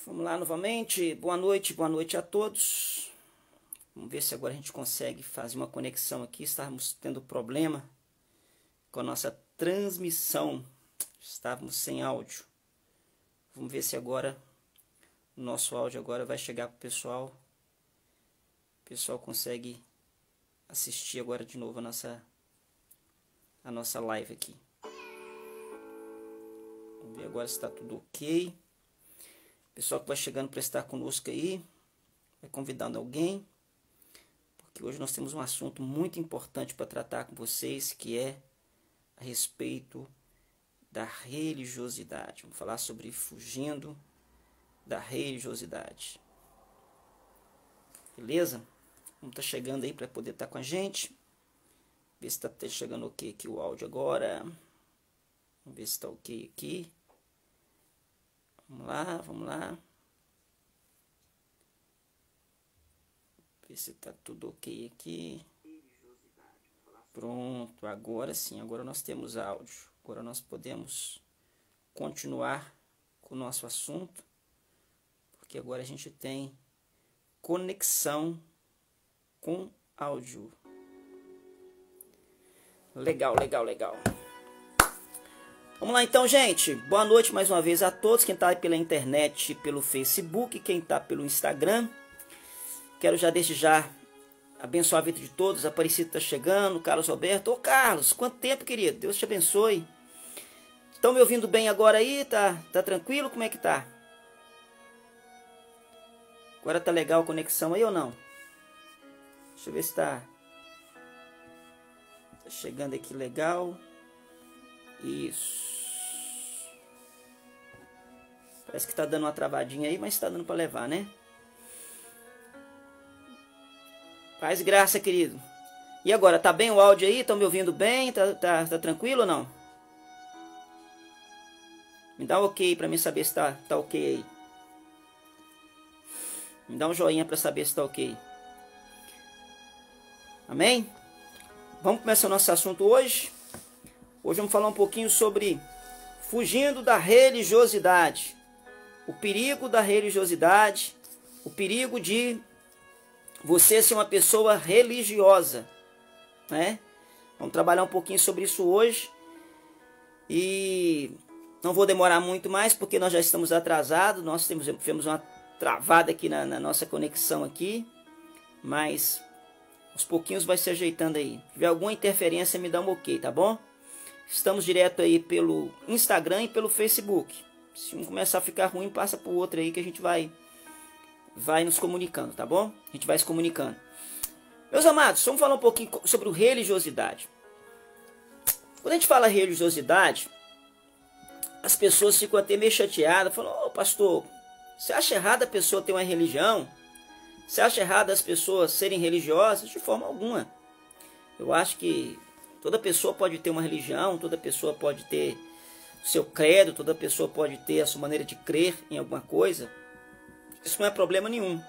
Vamos lá novamente. Boa noite a todos. Vamos ver se agora a gente consegue fazer uma conexão aqui. Estávamos tendo problema com a nossa transmissão. Estávamos sem áudio. Vamos ver se agora o nosso áudio agora vai chegar para o pessoal. O pessoal consegue assistir agora de novo a nossa live aqui. Vamos ver agora se está tudo ok. Pessoal que vai chegando para estar conosco aí, vai convidando alguém, porque hoje nós temos um assunto muito importante para tratar com vocês, que é a respeito da religiosidade. Vamos falar sobre fugindo da religiosidade. Beleza? Vamos estar chegando aí para poder estar com a gente. Ver se está chegando ok aqui o áudio agora. Vamos ver se está ok aqui. Vamos lá. Ver se está tudo ok aqui. Pronto, agora sim, agora nós temos áudio. Agora nós podemos continuar com o nosso assunto, porque agora a gente tem conexão com áudio. Legal. Vamos lá então, gente. Boa noite mais uma vez a todos. Quem está pela internet, pelo Facebook, quem está pelo Instagram. Quero já desde já abençoar a vida de todos. Aparecido está chegando, Carlos Roberto. Ô Carlos, quanto tempo, querido? Deus te abençoe. Estão me ouvindo bem agora aí? Tá tranquilo? Como é que tá? Agora tá legal a conexão aí ou não? Deixa eu ver se tá chegando aqui legal. Isso. Parece que tá dando uma travadinha aí, mas tá dando para levar, né? Paz e graça, querido. E agora, tá bem o áudio aí? Estão me ouvindo bem? Tá tranquilo ou não? Me dá um ok para mim saber se tá ok aí. Me dá um joinha para saber se tá ok. Amém? Vamos começar o nosso assunto hoje. Hoje vamos falar um pouquinho sobre fugindo da religiosidade. O perigo da religiosidade. O perigo de você ser uma pessoa religiosa, né? Vamos trabalhar um pouquinho sobre isso hoje. E não vou demorar muito mais, porque nós já estamos atrasados. Nós tivemos uma travada aqui na nossa conexão aqui. Mas aos pouquinhos vai se ajeitando aí. Se tiver alguma interferência, me dá um ok, tá bom? Estamos direto aí pelo Instagram e pelo Facebook. Se um começar a ficar ruim, passa para o outro aí que a gente vai nos comunicando, tá bom? A gente vai se comunicando. Meus amados, vamos falar um pouquinho sobre religiosidade. Quando a gente fala religiosidade, as pessoas ficam até meio chateadas, falam: ô pastor, você acha errado a pessoa ter uma religião? Você acha errado as pessoas serem religiosas? De forma alguma. Eu acho que toda pessoa pode ter uma religião, toda pessoa pode ter o seu credo, toda pessoa pode ter a sua maneira de crer em alguma coisa. Isso não é problema nenhum.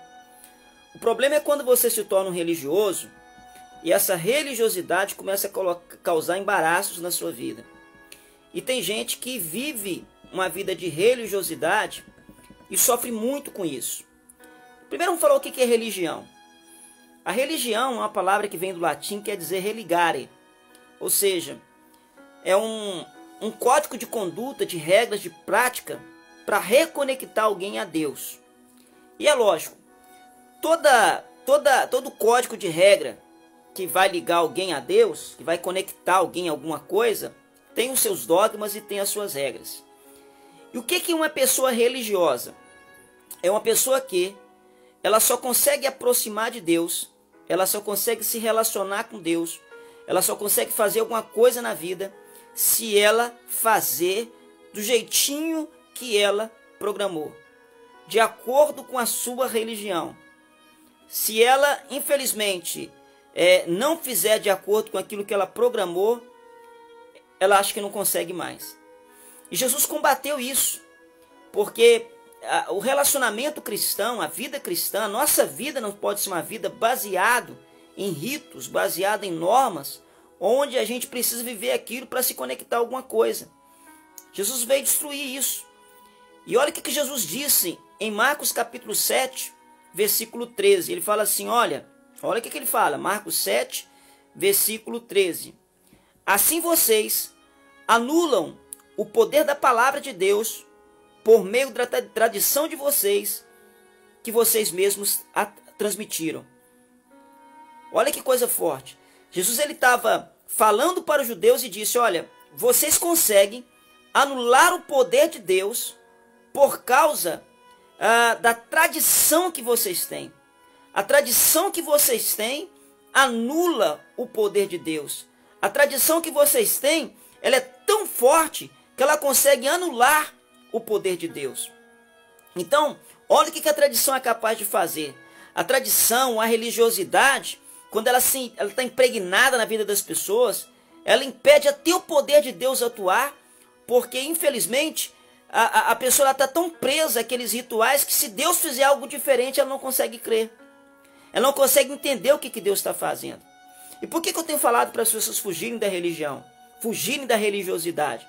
O problema é quando você se torna um religioso e essa religiosidade começa a causar embaraços na sua vida. E tem gente que vive uma vida de religiosidade e sofre muito com isso. Primeiro vamos falar o que é religião. A religião é uma palavra que vem do latim, quer dizer religare. Ou seja, é um código de conduta, de regras, de prática para reconectar alguém a Deus. E é lógico, todo código de regra que vai ligar alguém a Deus, que vai conectar alguém a alguma coisa, tem os seus dogmas e tem as suas regras. E o que é uma pessoa religiosa? É uma pessoa que ela só consegue aproximar de Deus, ela só consegue se relacionar com Deus, ela só consegue fazer alguma coisa na vida se ela fazer do jeitinho que ela programou, de acordo com a sua religião. Se ela, infelizmente, não fizer de acordo com aquilo que ela programou, ela acha que não consegue mais. E Jesus combateu isso, porque o relacionamento cristão, a vida cristã, a nossa vida não pode ser uma vida baseada em ritos, baseada em normas, onde a gente precisa viver aquilo para se conectar a alguma coisa. Jesus veio destruir isso. E olha o que Jesus disse em Marcos capítulo 7, versículo 13. Ele fala assim, olha o que ele fala, Marcos 7, versículo 13. Assim vocês anulam o poder da palavra de Deus por meio da tradição de vocês, que vocês mesmos a transmitiram. Olha que coisa forte. Jesus ele estava falando para os judeus e disse, olha, vocês conseguem anular o poder de Deus por causa da tradição que vocês têm. A tradição que vocês têm anula o poder de Deus. A tradição que vocês têm, ela é tão forte que ela consegue anular o poder de Deus. Então, olha o que a tradição é capaz de fazer. A tradição, a religiosidade, quando ela está impregnada na vida das pessoas, ela impede até o poder de Deus atuar, porque infelizmente a pessoa está tão presa àqueles rituais que se Deus fizer algo diferente, ela não consegue crer. Ela não consegue entender o que Deus está fazendo. E por que eu tenho falado para as pessoas fugirem da religião, fugirem da religiosidade?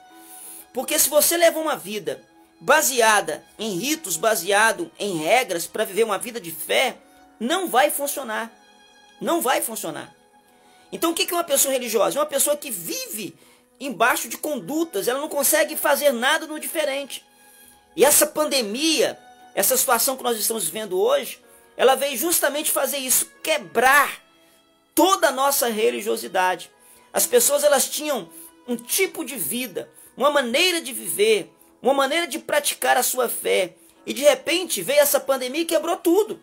Porque se você leva uma vida baseada em ritos, baseado em regras para viver uma vida de fé, não vai funcionar. Não vai funcionar. Então o que é uma pessoa religiosa? É uma pessoa que vive embaixo de condutas, ela não consegue fazer nada no diferente. E essa pandemia, essa situação que nós estamos vivendo hoje, ela veio justamente fazer isso, quebrar toda a nossa religiosidade. As pessoas elas tinham um tipo de vida, uma maneira de viver, uma maneira de praticar a sua fé. E de repente veio essa pandemia e quebrou tudo.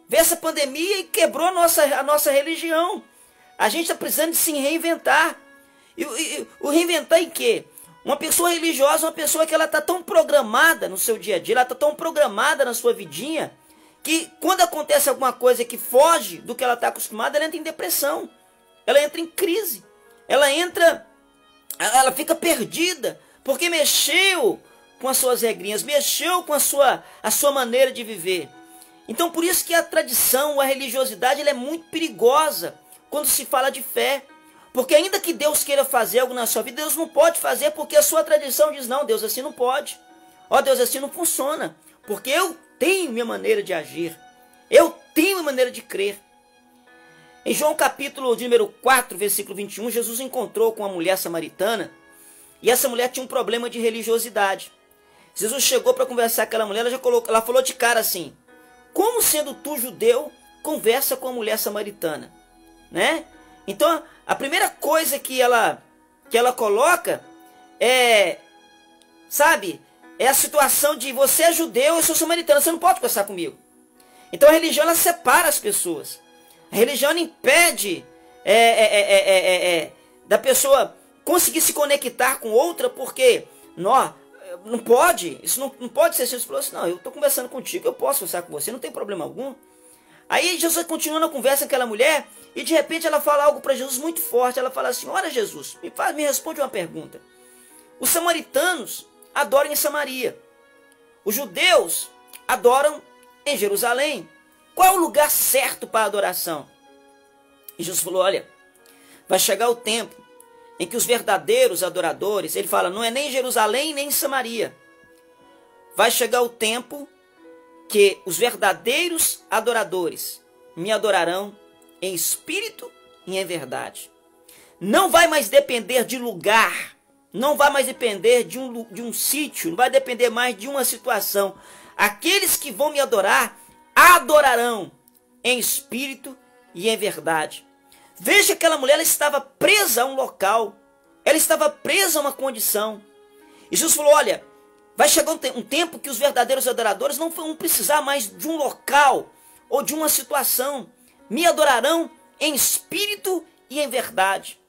Veio essa pandemia e quebrou a nossa religião. A gente está precisando de se reinventar. E o reinventar em quê? Uma pessoa religiosa é uma pessoa que ela está tão programada no seu dia a dia, ela está tão programada na sua vidinha, que quando acontece alguma coisa que foge do que ela está acostumada, ela entra em depressão, ela entra em crise, ela fica perdida, porque mexeu com as suas regrinhas, mexeu com a sua maneira de viver. Então por isso que a tradição, a religiosidade, ela é muito perigosa quando se fala de fé. Porque ainda que Deus queira fazer algo na sua vida, Deus não pode fazer porque a sua tradição diz, não, Deus assim não pode. Ó, Deus assim não funciona. Porque eu tenho minha maneira de agir. Eu tenho minha maneira de crer. Em João capítulo de número 4, versículo 21, Jesus encontrou com uma mulher samaritana. E essa mulher tinha um problema de religiosidade. Jesus chegou para conversar com aquela mulher, ela falou de cara assim, como sendo tu judeu, conversa com a mulher samaritana, né? Então, a primeira coisa que ela coloca é, sabe, é a situação de você é judeu, eu sou samaritano, você não pode conversar comigo. Então a religião ela separa as pessoas. A religião impede da pessoa conseguir se conectar com outra, porque não pode, isso não pode ser assim. Você falou assim, não, eu estou conversando contigo, eu posso conversar com você, não tem problema algum. Aí Jesus continua na conversa com aquela mulher e de repente ela fala algo para Jesus muito forte. Ela fala assim, olha Jesus, me responde uma pergunta. Os samaritanos adoram em Samaria. Os judeus adoram em Jerusalém. Qual é o lugar certo para a adoração? E Jesus falou, olha, vai chegar o tempo em que os verdadeiros adoradores, ele fala, não é nem em Jerusalém nem em Samaria. Vai chegar o tempo que os verdadeiros adoradores me adorarão em espírito e em verdade. Não vai mais depender de lugar, não vai mais depender de um sítio, não vai depender mais de uma situação. Aqueles que vão me adorar, adorarão em espírito e em verdade. Veja que aquela mulher ela estava presa a um local, ela estava presa a uma condição. E Jesus falou, olha, vai chegar um tempo que os verdadeiros adoradores não vão precisar mais de um local ou de uma situação. Me adorarão em espírito e em verdade.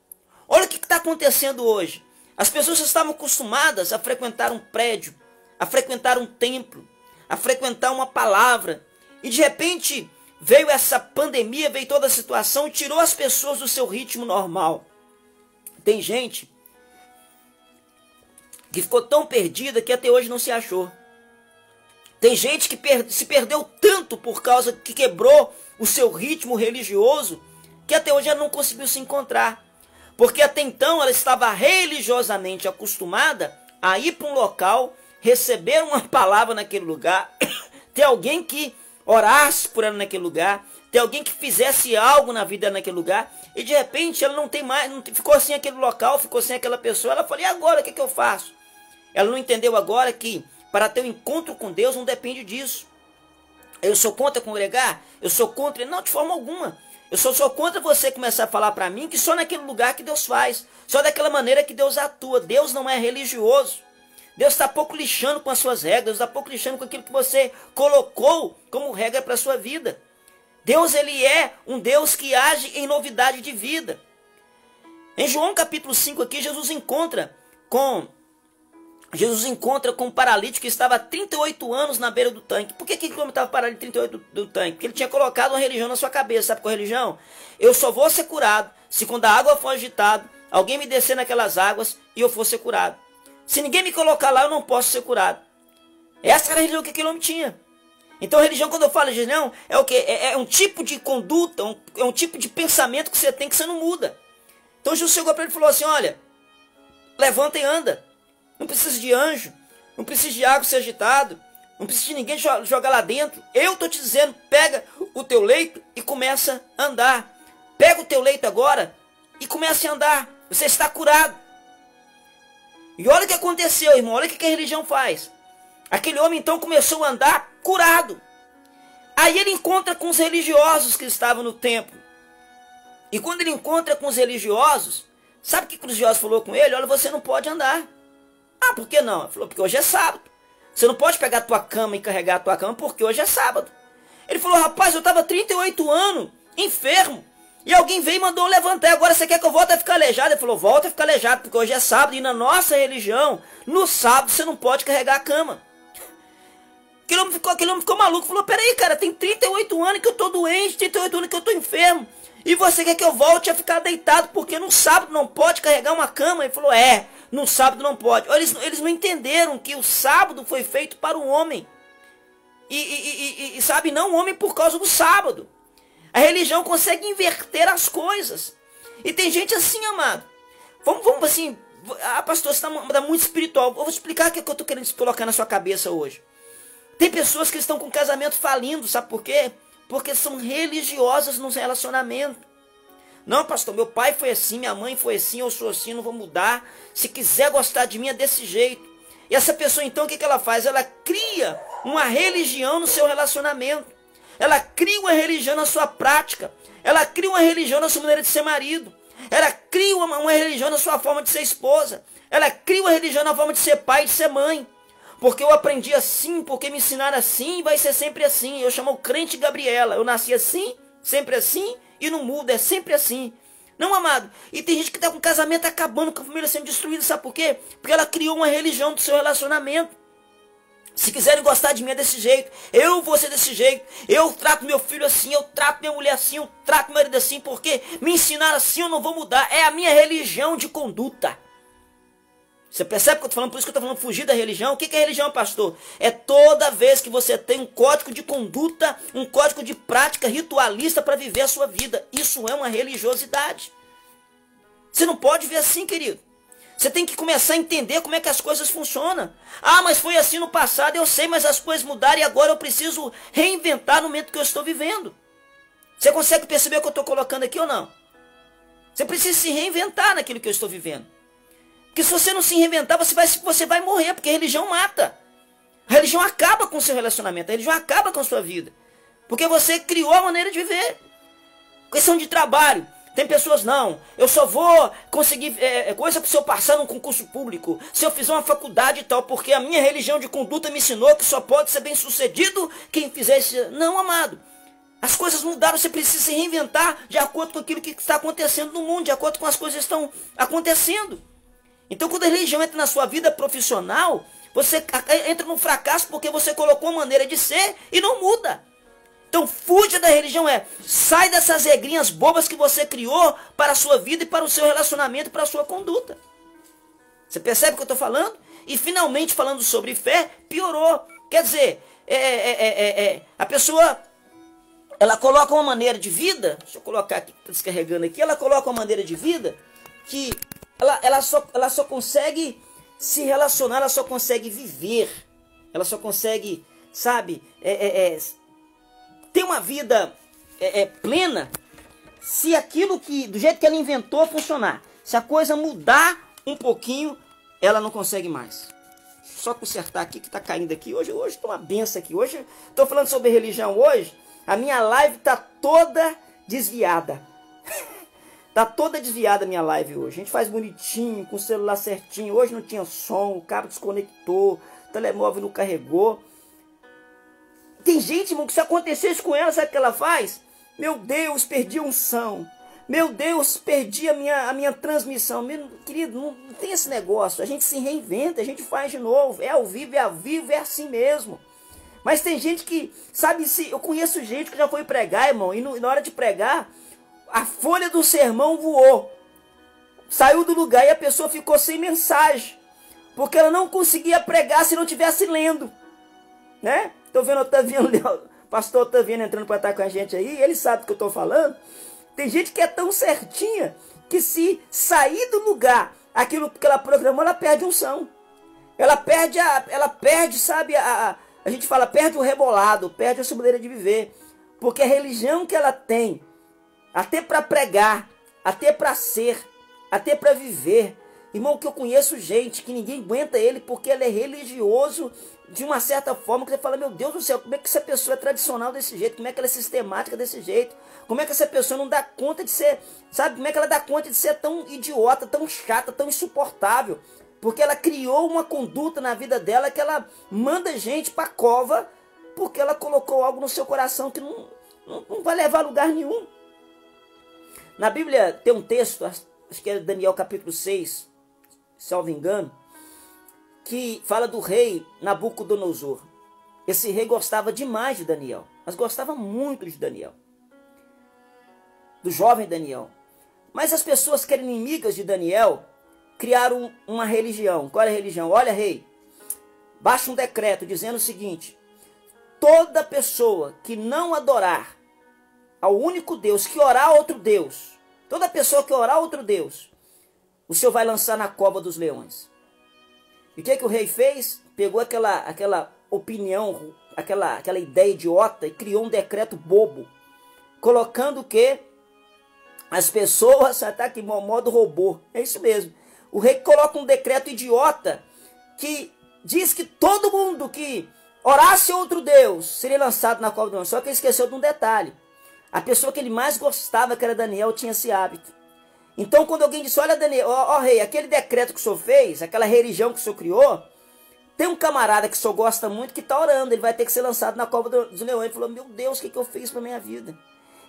Olha o que está acontecendo hoje. As pessoas estavam acostumadas a frequentar um prédio, a frequentar um templo, a frequentar uma palavra. E de repente veio essa pandemia, veio toda a situação e tirou as pessoas do seu ritmo normal. Tem gente que ficou tão perdida que até hoje não se achou. Tem gente que se perdeu tanto por causa que quebrou o seu ritmo religioso, que até hoje ela não conseguiu se encontrar. Porque até então ela estava religiosamente acostumada a ir para um local, receber uma palavra naquele lugar, ter alguém que orasse por ela naquele lugar, ter alguém que fizesse algo na vida dela naquele lugar, e de repente ela não tem mais, ficou sem aquele local, ficou sem aquela pessoa. Ela falou, e agora, o que eu faço? Ela não entendeu agora que para ter um encontro com Deus não depende disso. Eu sou contra congregar? Eu sou contra? Não, de forma alguma. Eu sou contra você começar a falar para mim que só naquele lugar que Deus faz, só daquela maneira que Deus atua. Deus não é religioso. Deus está pouco lixando com as suas regras, Deus está pouco lixando com aquilo que você colocou como regra para a sua vida. Deus, ele é um Deus que age em novidade de vida. Em João capítulo 5 aqui, Jesus encontra com um paralítico que estava há 38 anos na beira do tanque. Por que aquele homem estava parado em 38 do tanque? Porque ele tinha colocado uma religião na sua cabeça. Sabe qual é a religião? Eu só vou ser curado se quando a água for agitada, alguém me descer naquelas águas e eu for ser curado. Se ninguém me colocar lá, eu não posso ser curado. Essa era a religião que aquele homem tinha. Então a religião, quando eu falo de religião, é o quê? É um tipo de conduta, é um tipo de pensamento que você tem que você não muda. Então Jesus chegou para ele e falou assim, olha, levanta e anda. Não precisa de anjo, não precisa de água ser agitado, não precisa de ninguém jogar lá dentro. Eu estou te dizendo, pega o teu leito e começa a andar. Pega o teu leito agora e comece a andar. Você está curado. E olha o que aconteceu, irmão, olha o que a religião faz. Aquele homem então começou a andar curado. Aí ele encontra com os religiosos que estavam no templo. E quando ele encontra com os religiosos, sabe o que o religioso falou com ele? Olha, você não pode andar. Ah, por que não? Ele falou, porque hoje é sábado. Você não pode pegar a tua cama e carregar a tua cama porque hoje é sábado. Ele falou, rapaz, eu estava 38 anos, enfermo. E alguém veio e mandou eu levantar. Agora você quer que eu volte a ficar aleijado? Ele falou, volta a ficar aleijado, porque hoje é sábado. E na nossa religião, no sábado você não pode carregar a cama. Aquele homem ficou maluco. Falou, peraí, cara, tem 38 anos que eu estou doente, 38 anos que eu estou enfermo. E você quer que eu volte a ficar deitado porque no sábado não pode carregar uma cama? Ele falou, no sábado não pode. Eles não entenderam que o sábado foi feito para o homem. E sabe, não o homem por causa do sábado. A religião consegue inverter as coisas. E tem gente assim, amado. Vamos assim, pastor, você está muito espiritual. Eu vou explicar o que eu estou querendo colocar na sua cabeça hoje. Tem pessoas que estão com casamento falindo, sabe por quê? Porque são religiosas nos relacionamentos. Não, pastor, meu pai foi assim, minha mãe foi assim, eu sou assim, não vou mudar. Se quiser gostar de mim é desse jeito. E essa pessoa então, o que ela faz? Ela cria uma religião no seu relacionamento. Ela cria uma religião na sua prática. Ela cria uma religião na sua maneira de ser marido. Ela cria uma religião na sua forma de ser esposa. Ela cria uma religião na forma de ser pai e de ser mãe. Porque eu aprendi assim, porque me ensinaram assim, e vai ser sempre assim. Eu chamo o crente Gabriela. Eu nasci assim, sempre assim, e não muda, é sempre assim. Não, amado. E tem gente que está com o casamento acabando, com a família sendo destruída, sabe por quê? Porque ela criou uma religião do seu relacionamento. Se quiserem gostar de mim é desse jeito, eu vou ser desse jeito, eu trato meu filho assim, eu trato minha mulher assim, eu trato meu marido assim, porque me ensinaram assim, eu não vou mudar. É a minha religião de conduta. Você percebe que eu estou falando? Por isso que eu estou falando fugir da religião. O que é religião, pastor? É toda vez que você tem um código de conduta, um código de prática ritualista para viver a sua vida. Isso é uma religiosidade. Você não pode ver assim, querido. Você tem que começar a entender como é que as coisas funcionam. Ah, mas foi assim no passado, eu sei, mas as coisas mudaram e agora eu preciso reinventar no momento que eu estou vivendo. Você consegue perceber o que eu estou colocando aqui ou não? Você precisa se reinventar naquilo que eu estou vivendo. Porque se você não se reinventar, você vai morrer, porque a religião mata. A religião acaba com o seu relacionamento, a religião acaba com a sua vida. Porque você criou a maneira de viver. Questão de trabalho. Tem pessoas, não, eu só vou conseguir coisa se eu passar num concurso público, se eu fizer uma faculdade e tal, porque a minha religião de conduta me ensinou que só pode ser bem sucedido quem fizer isso. Não, amado. As coisas mudaram, você precisa se reinventar de acordo com aquilo que está acontecendo no mundo, de acordo com as coisas que estão acontecendo. Então, quando a religião entra na sua vida profissional, você entra num fracasso porque você colocou uma maneira de ser e não muda. Então, fuja da religião, sai dessas regrinhas bobas que você criou para a sua vida e para o seu relacionamento, para a sua conduta. Você percebe o que eu estou falando? E, finalmente, falando sobre fé, piorou. Quer dizer, a pessoa, ela coloca uma maneira de vida, deixa eu colocar aqui, está descarregando aqui, ela coloca uma maneira de vida que ela só consegue se relacionar, ela só consegue viver, ela só consegue, sabe, ter uma vida plena se aquilo que, do jeito que ela inventou, funcionar. Se a coisa mudar um pouquinho, ela não consegue mais. Só consertar aqui que está caindo aqui. Hoje está uma benção aqui. Hoje estou falando sobre religião hoje. A minha live está toda desviada. Está toda desviada a minha live hoje. A gente faz bonitinho, com o celular certinho. Hoje não tinha som, o cabo desconectou, o telemóvel não carregou. Tem gente, irmão, que se acontecesse com ela, sabe o que ela faz? Meu Deus, perdi a unção. Meu Deus, perdi a minha transmissão. Meu querido, não tem esse negócio. A gente se reinventa, a gente faz de novo. É ao vivo, é assim mesmo. Mas tem gente que, sabe, eu conheço gente que já foi pregar, irmão, e na hora de pregar, a folha do sermão voou. Saiu do lugar e a pessoa ficou sem mensagem. Porque ela não conseguia pregar se não estivesse lendo. Né? Estou vendo o Otaviano, pastor Otaviano entrando para estar com a gente aí, ele sabe do que eu estou falando. Tem gente que é tão certinha que se sair do lugar aquilo que ela programou, ela perde unção. Ela perde, sabe, a gente fala, perde o rebolado, perde a sua maneira de viver. Porque a religião que ela tem, até para pregar, até para ser, até para viver. Irmão, que eu conheço gente que ninguém aguenta ele porque ele é religioso de uma certa forma, que você fala, meu Deus do céu, como é que essa pessoa é tradicional desse jeito? Como é que ela é sistemática desse jeito? Como é que essa pessoa não dá conta de ser, sabe? Como é que ela dá conta de ser tão idiota, tão chata, tão insuportável? Porque ela criou uma conduta na vida dela que ela manda gente para a cova porque ela colocou algo no seu coração que não vai levar a lugar nenhum. Na Bíblia tem um texto, acho que é Daniel capítulo 6, salvo engano, que fala do rei Nabucodonosor. Esse rei gostava demais de Daniel, mas gostava muito de Daniel, do jovem Daniel. Mas as pessoas que eram inimigas de Daniel criaram uma religião. Qual é a religião? Olha, rei, baixa um decreto dizendo o seguinte: toda pessoa que não adorar ao único Deus, que orar a outro Deus, toda pessoa que orar a outro Deus, o Senhor vai lançar na cova dos leões. E o que o rei fez? Pegou aquela opinião, aquela ideia idiota e criou um decreto bobo, colocando que as pessoas, tá aqui, modo robô, é isso mesmo. O rei coloca um decreto idiota que diz que todo mundo que orasse a outro Deus seria lançado na cova dos leões. Só que ele esqueceu de um detalhe. A pessoa que ele mais gostava, que era Daniel, tinha esse hábito. Então, quando alguém disse, olha, Daniel, ó rei, aquele decreto que o senhor fez, aquela religião que o senhor criou, tem um camarada que o senhor gosta muito que está orando, ele vai ter que ser lançado na cova dos leões. Ele falou, meu Deus, o que eu fiz para minha vida?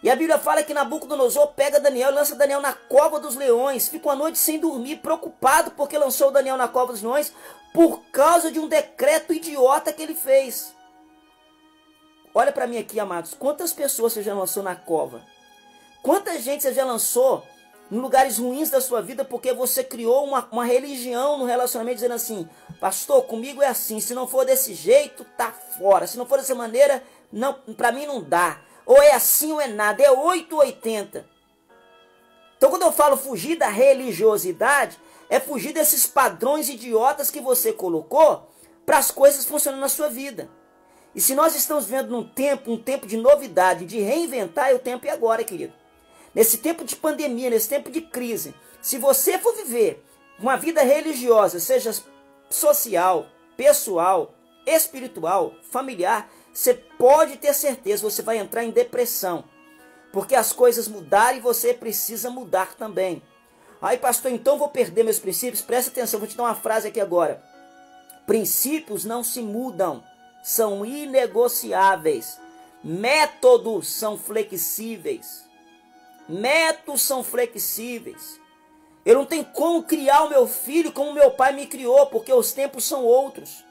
E a Bíblia fala que Nabucodonosor pega Daniel e lança Daniel na cova dos leões. Fica uma noite sem dormir, preocupado porque lançou Daniel na cova dos leões, por causa de um decreto idiota que ele fez. Olha para mim aqui, amados, quantas pessoas você já lançou na cova? Quanta gente você já lançou em lugares ruins da sua vida porque você criou uma religião no relacionamento dizendo assim, pastor, comigo é assim, se não for desse jeito, tá fora. Se não for dessa maneira, não, para mim não dá. Ou é assim ou é nada, é 880. Então quando eu falo fugir da religiosidade, é fugir desses padrões idiotas que você colocou para as coisas funcionarem na sua vida. E se nós estamos vivendo um tempo de novidade, de reinventar, o tempo é agora, querido. Nesse tempo de pandemia, nesse tempo de crise, se você for viver uma vida religiosa, seja social, pessoal, espiritual, familiar, você pode ter certeza, você vai entrar em depressão. Porque as coisas mudaram e você precisa mudar também. Aí, pastor, então vou perder meus princípios? Presta atenção, vou te dar uma frase aqui agora. Princípios não se mudam, são inegociáveis. Métodos são flexíveis. Métodos são flexíveis. Eu não tenho como criar o meu filho como meu pai me criou, porque os tempos são outros.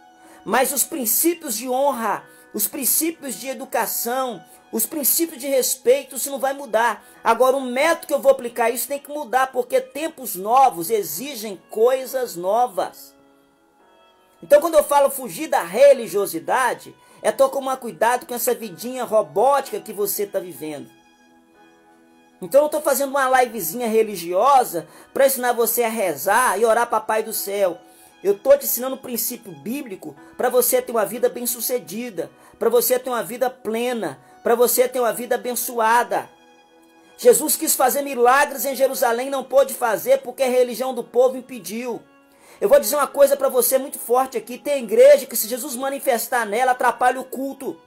Mas os princípios de honra, os princípios de educação, os princípios de respeito, isso não vai mudar. Agora, o método que eu vou aplicar isso tem que mudar, porque tempos novos exigem coisas novas. Então, quando eu falo fugir da religiosidade, é tomar cuidado com essa vidinha robótica que você está vivendo. Então eu estou fazendo uma livezinha religiosa para ensinar você a rezar e orar para Pai do Céu. Eu estou te ensinando um princípio bíblico para você ter uma vida bem-sucedida, para você ter uma vida plena, para você ter uma vida abençoada. Jesus quis fazer milagres em Jerusalém, não pôde fazer porque a religião do povo impediu. Eu vou dizer uma coisa para você muito forte aqui. Tem igreja que se Jesus manifestar nela, atrapalha o culto.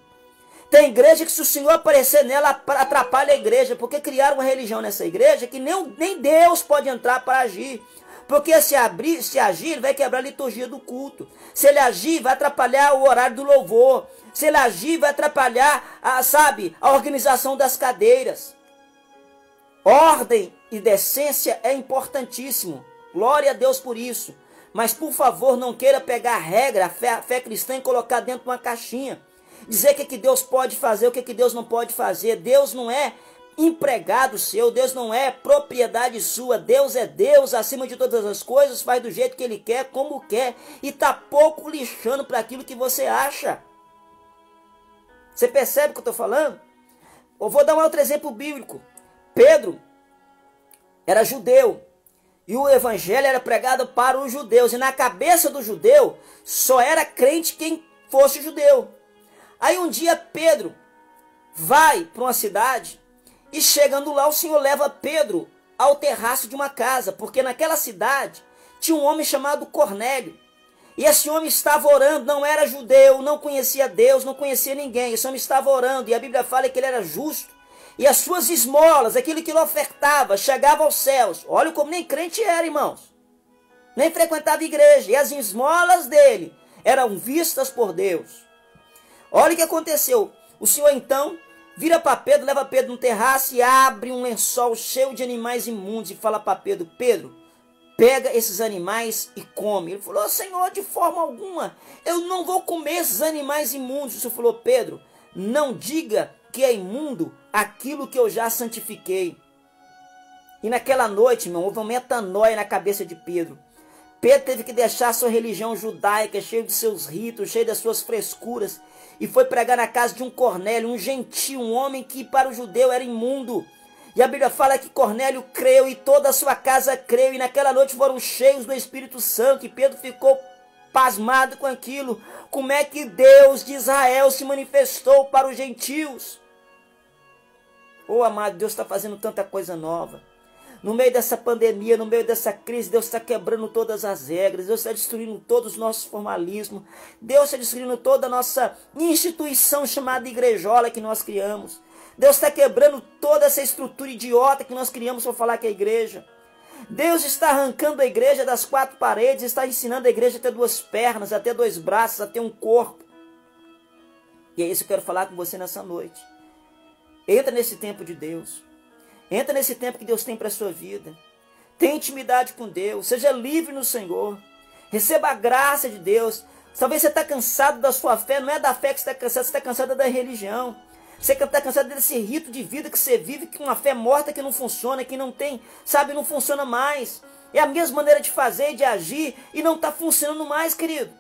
Tem igreja que se o Senhor aparecer nela, atrapalha a igreja. Porque criaram uma religião nessa igreja que nem Deus pode entrar para agir. Porque se agir, ele vai quebrar a liturgia do culto. Se ele agir, vai atrapalhar o horário do louvor. Se ele agir, vai atrapalhar, a organização das cadeiras. Ordem e decência é importantíssimo. Glória a Deus por isso. Mas, por favor, não queira pegar a regra, a fé cristã e colocar dentro de uma caixinha. Dizer o que Deus pode fazer, o que Deus não pode fazer. Deus não é empregado seu, Deus não é propriedade sua. Deus é Deus, acima de todas as coisas, faz do jeito que Ele quer, como quer. E está pouco lixando para aquilo que você acha. Você percebe o que eu estou falando? Eu vou dar um outro exemplo bíblico. Pedro era judeu. E o evangelho era pregado para os judeus. E na cabeça do judeu, só era crente quem fosse judeu. Aí um dia Pedro vai para uma cidade. E chegando lá, o Senhor leva Pedro ao terraço de uma casa. Porque naquela cidade tinha um homem chamado Cornélio. E esse homem estava orando, não era judeu, não conhecia Deus, não conhecia ninguém. Esse homem estava orando. E a Bíblia fala que ele era justo. E as suas esmolas, aquilo que ele ofertava, chegava aos céus. Olha como nem crente era, irmãos. Nem frequentava igreja. E as esmolas dele eram vistas por Deus. Olha o que aconteceu. O Senhor então vira para Pedro, leva Pedro no terraço e abre um lençol cheio de animais imundos. E fala para Pedro, Pedro, pega esses animais e come. Ele falou, Senhor, de forma alguma, eu não vou comer esses animais imundos. O Senhor falou, Pedro, não diga que é imundo aquilo que eu já santifiquei. E naquela noite, irmão, houve uma metanoia na cabeça de Pedro. Pedro teve que deixar sua religião judaica, cheio de seus ritos, cheio das suas frescuras, e foi pregar na casa de um Cornélio, um gentio, um homem que para o judeu era imundo. E a Bíblia fala que Cornélio creu e toda a sua casa creu, e naquela noite foram cheios do Espírito Santo, e Pedro ficou pasmado com aquilo. Como é que Deus de Israel se manifestou para os gentios? Oh, amado, Deus está fazendo tanta coisa nova. No meio dessa pandemia, no meio dessa crise, Deus está quebrando todas as regras. Deus está destruindo todos os nossos formalismos. Deus está destruindo toda a nossa instituição chamada igrejola que nós criamos. Deus está quebrando toda essa estrutura idiota que nós criamos para falar que é igreja. Deus está arrancando a igreja das quatro paredes, está ensinando a igreja a ter duas pernas, a ter dois braços, a ter um corpo. E é isso que eu quero falar com você nessa noite. Entra nesse tempo de Deus. Entra nesse tempo que Deus tem para a sua vida. Tenha intimidade com Deus. Seja livre no Senhor. Receba a graça de Deus. Talvez você está cansado da sua fé. Não é da fé que você está cansado. Você está cansado da religião. Você está cansado desse rito de vida que você vive. Com uma fé morta que não funciona. Que não tem, não funciona mais. É a mesma maneira de fazer e de agir. E não está funcionando mais, querido.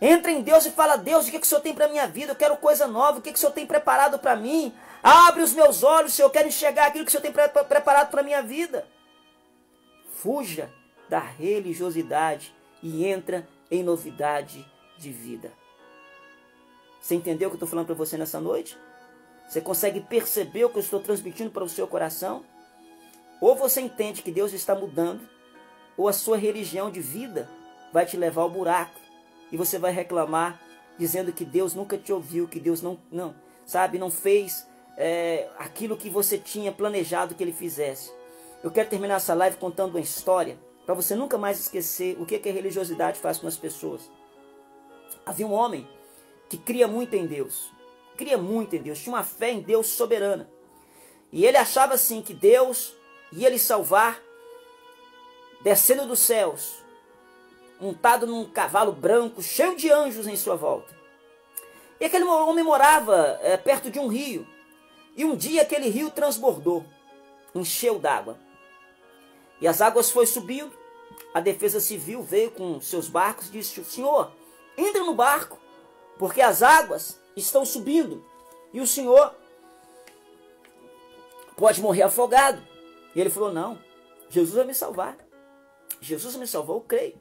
Entra em Deus e fala, Deus, o que o Senhor tem para a minha vida? Eu quero coisa nova. O que o Senhor tem preparado para mim? Abre os meus olhos, Senhor, eu quero enxergar aquilo que o Senhor tem preparado para a minha vida. Fuja da religiosidade e entra em novidade de vida. Você entendeu o que eu estou falando para você nessa noite? Você consegue perceber o que eu estou transmitindo para o seu coração? Ou você entende que Deus está mudando, ou a sua religião de vida vai te levar ao buraco. E você vai reclamar, dizendo que Deus nunca te ouviu, que Deus não fez aquilo que você tinha planejado que Ele fizesse. Eu quero terminar essa live contando uma história, para você nunca mais esquecer o que a religiosidade faz com as pessoas. Havia um homem que cria muito em Deus. Tinha uma fé em Deus soberana. E ele achava assim que Deus ia lhe salvar, descendo dos céus, montado num cavalo branco, cheio de anjos em sua volta. E aquele homem morava perto de um rio. E um dia aquele rio transbordou, encheu d'água. E as águas foi subindo, a defesa civil veio com seus barcos e disse, Senhor, entra no barco, porque as águas estão subindo. E o Senhor pode morrer afogado. E ele falou, não, Jesus vai me salvar. Jesus me salvou, eu creio.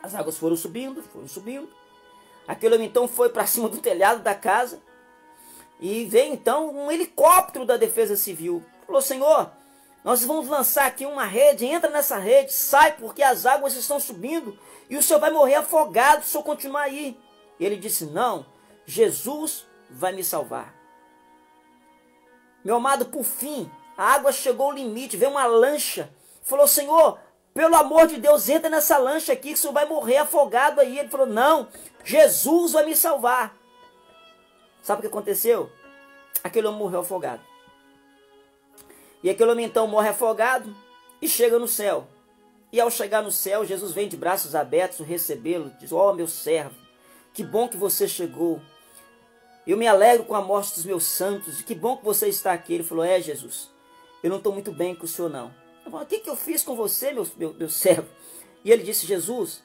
As águas foram subindo, foram subindo. Aquele homem então foi para cima do telhado da casa. E veio então um helicóptero da Defesa Civil. Falou: Senhor, nós vamos lançar aqui uma rede, entra nessa rede, sai porque as águas estão subindo e o senhor vai morrer afogado se o senhor continuar aí. E ele disse: não, Jesus vai me salvar. Meu amado, por fim, a água chegou ao limite, veio uma lancha. Falou: Senhor, pelo amor de Deus, entra nessa lancha aqui que o senhor vai morrer afogado aí. Ele falou: não, Jesus vai me salvar. Sabe o que aconteceu? Aquele homem morreu afogado. E aquele homem então morre afogado e chega no céu. E ao chegar no céu, Jesus vem de braços abertos recebê-lo. Diz: ó, meu servo, que bom que você chegou. Eu me alegro com a morte dos meus santos. Que bom que você está aqui. Ele falou: é, Jesus, eu não estou muito bem com o senhor não. Eu falei: o que eu fiz com você, meu servo? E ele disse: Jesus,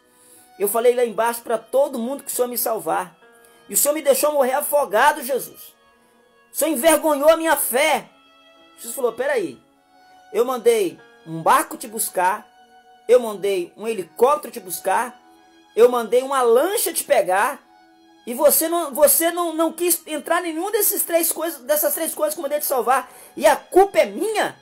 eu falei lá embaixo para todo mundo que o senhor me salvar. E o senhor me deixou morrer afogado, Jesus. O senhor envergonhou a minha fé. Jesus falou: peraí, eu mandei um barco te buscar, eu mandei um helicóptero te buscar, eu mandei uma lancha te pegar, e você não quis entrar em nenhuma dessas três coisas que eu mandei te salvar, e a culpa é minha?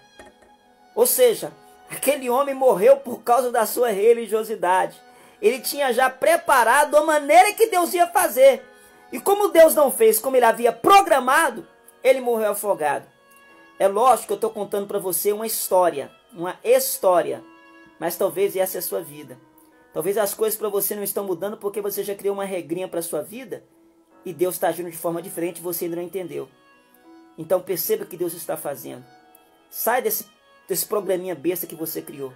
Ou seja, aquele homem morreu por causa da sua religiosidade. Ele tinha já preparado a maneira que Deus ia fazer. E como Deus não fez como ele havia programado, ele morreu afogado. É lógico que eu estou contando para você uma história, mas talvez essa é a sua vida. Talvez as coisas para você não estão mudando porque você já criou uma regrinha para a sua vida e Deus está agindo de forma diferente e você ainda não entendeu. Então perceba o que Deus está fazendo. Sai desse programinha besta que você criou.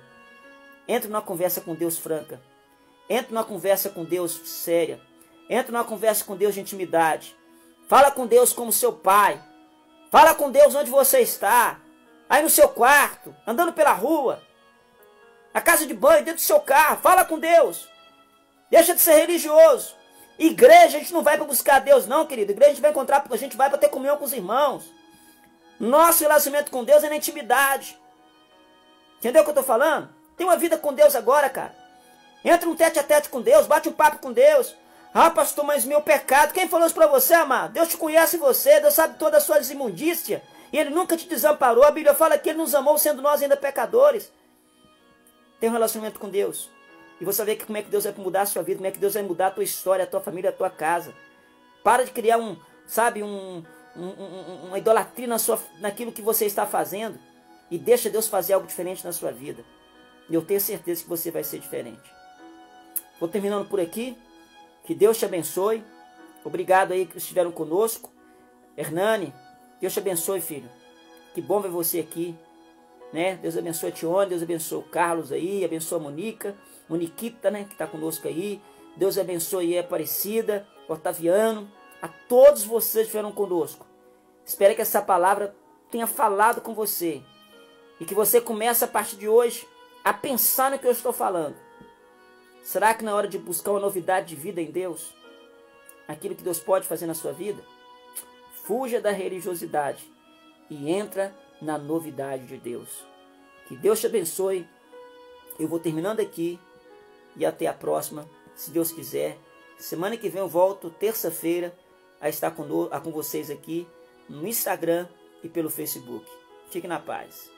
Entre numa conversa com Deus franca. Entre numa conversa com Deus séria. Entre numa conversa com Deus de intimidade. Fala com Deus como seu pai. Fala com Deus onde você está. Aí no seu quarto, andando pela rua, na casa de banho, dentro do seu carro. Fala com Deus. Deixa de ser religioso. Igreja, a gente não vai para buscar Deus não, querido. Igreja a gente vai encontrar porque a gente vai para ter comunhão com os irmãos. Nosso relacionamento com Deus é na intimidade. Entendeu o que eu estou falando? Tem uma vida com Deus agora, cara. Entra um tete a tete com Deus, bate um papo com Deus. Ah, pastor, mas meu pecado. Quem falou isso para você, amado? Deus te conhece você, Deus sabe todas as suas imundícias. E Ele nunca te desamparou. A Bíblia fala que Ele nos amou sendo nós ainda pecadores. Tem um relacionamento com Deus. E você vai ver como é que Deus vai mudar a sua vida, como é que Deus vai mudar a tua história, a tua família, a tua casa. Para de criar uma idolatria naquilo que você está fazendo. E deixa Deus fazer algo diferente na sua vida. E eu tenho certeza que você vai ser diferente. Vou terminando por aqui. Que Deus te abençoe. Obrigado aí que estiveram conosco. Hernani, Deus te abençoe, filho. Que bom ver você aqui. Né? Deus abençoe a Tione, Deus abençoe o Carlos aí, abençoe a Moniquita, né, que está conosco aí. Deus abençoe a Aparecida, Otaviano, a todos vocês que estiveram conosco. Espero que essa palavra tenha falado com você. E que você comece a partir de hoje a pensar no que eu estou falando. Será que na hora de buscar uma novidade de vida em Deus, aquilo que Deus pode fazer na sua vida, fuja da religiosidade e entra na novidade de Deus. Que Deus te abençoe. Eu vou terminando aqui e até a próxima, se Deus quiser. Semana que vem eu volto, terça-feira, a estar com vocês aqui no Instagram e pelo Facebook. Fique na paz.